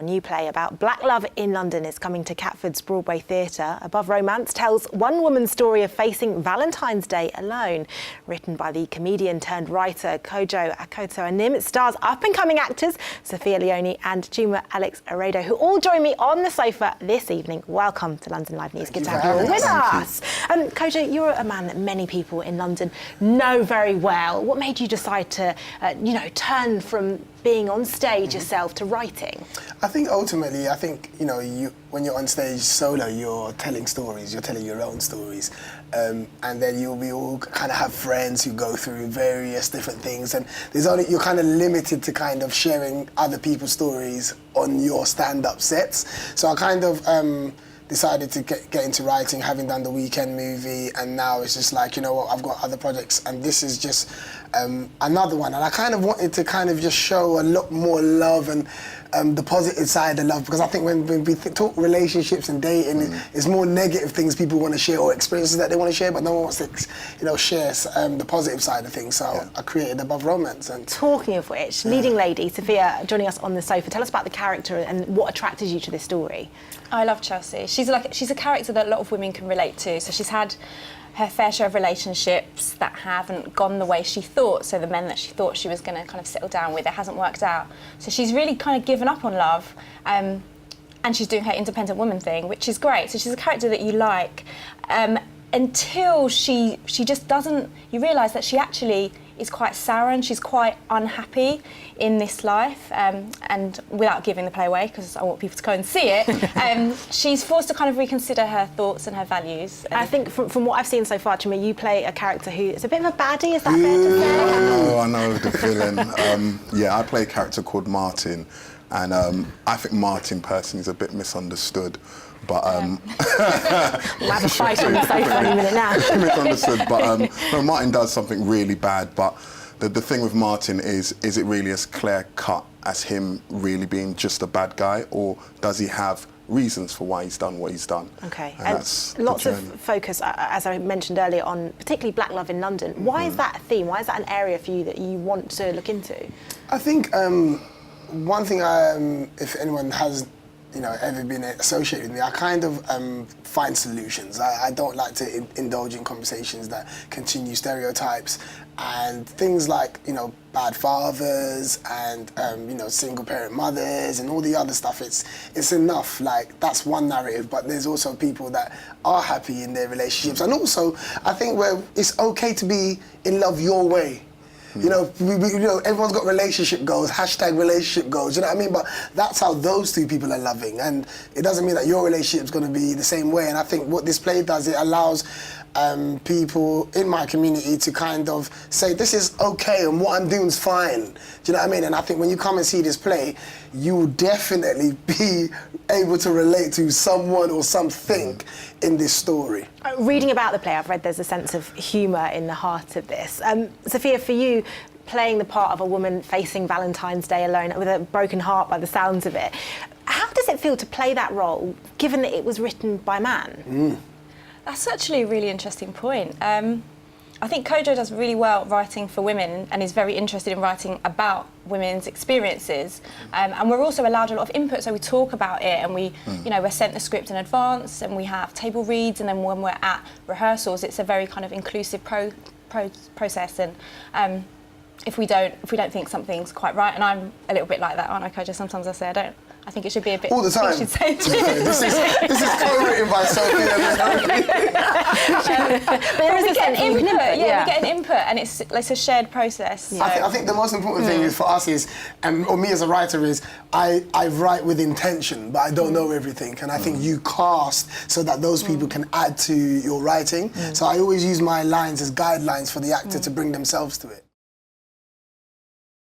A new play about black love in London is coming to Catford's Broadway Theatre. Above Romance tells one woman's story of facing Valentine's Day alone. Written by the comedian turned writer Kojo Akoto Anim, it stars up-and-coming actors Sophia, Leonie and Chuma Oraedu, who all join me on the sofa this evening. Welcome to London Live News. Good to have you all with us. Kojo, you're a man that many people in London know very well. What made you decide to, turn from being on stage yourself to writing? I think ultimately, when you're on stage solo, you're telling stories, you're telling your own stories. And then we all kind of have friends who go through various different things, and you're kind of limited to kind of sharing other people's stories on your stand-up sets. So I kind of decided to get into writing, having done the Weekend movie, and now it's just like, you know what, I've got other projects, and this is just another one. And I kind of wanted to kind of just show a lot more love and the positive side of love, because I think when we talk relationships and dating, it's more negative things people want to share or experiences that they want to share, but no one wants to, share the positive side of things. So I created Above Romance. And talking of which, leading lady Sophia joining us on the sofa. Tell us about the character and what attracted you to this story. I love Chelsea. She's a character that a lot of women can relate to. So she's had her fair share of relationships that haven't gone the way she thought. So the men that she thought she was going to kind of settle down with, it hasn't worked out. So she's really kind of given up on love, and she's doing her independent woman thing, which is great. So she's a character that you like, until she just doesn't. You realise that she actually is quite sour and she's quite unhappy in this life, and without giving the play away, because I want people to go and see it, she's forced to kind of reconsider her thoughts and her values. I think from what I've seen so far, Chuma, you play a character who is a bit of a baddie, is that fair to say? I know the villain. I play a character called Martin, and I think Martin personally is a bit misunderstood. But we'll have a fight on the sofa any minute now. Misunderstood, but no, Martin does something really bad. But the thing with Martin is it really as clear cut as him really being just a bad guy, or does he have reasons for why he's done what he's done? Okay, and lots of focus, as I mentioned earlier, on particularly black love in London. Why is that a theme? Why is that an area for you that you want to look into? I think one thing, if anyone has ever been associated with me, I kind of find solutions. I don't like to indulge in conversations that continue stereotypes and things like, bad fathers and, single parent mothers and all the other stuff. It's enough. Like, that's one narrative, but there's also people that are happy in their relationships. And also, I think it's okay to be in love your way. Everyone's got relationship goals, #relationship goals, you know what I mean? But that's how those two people are loving. And it doesn't mean that your relationship's going to be the same way. And I think what this play does, it allows people in my community to kind of say, this is okay and what I'm doing is fine. Do you know what I mean? And I think when you come and see this play, you will definitely be able to relate to someone or something in this story. Reading about the play, I've read there's a sense of humour in the heart of this. Sophia, for you, playing the part of a woman facing Valentine's Day alone with a broken heart by the sounds of it, how does it feel to play that role, given that it was written by a man? That's actually a really interesting point. I think Kojo does really well writing for women and is very interested in writing about women's experiences. And we're also allowed a lot of input, so we talk about it, and we're sent the script in advance, and we have table reads, and then when we're at rehearsals, it's a very kind of inclusive process. And if we don't think something's quite right, and I'm a little bit like that, aren't I, Kojo? Sometimes I say I think it should be a bit... All the time. Should say this is co-written by Sophia. But we get an input, we get an input, and it's a shared process. So. I think the most important thing is for us is, or me as a writer is, I write with intention, but I don't know everything. And I think you cast so that those people can add to your writing. So I always use my lines as guidelines for the actor to bring themselves to it.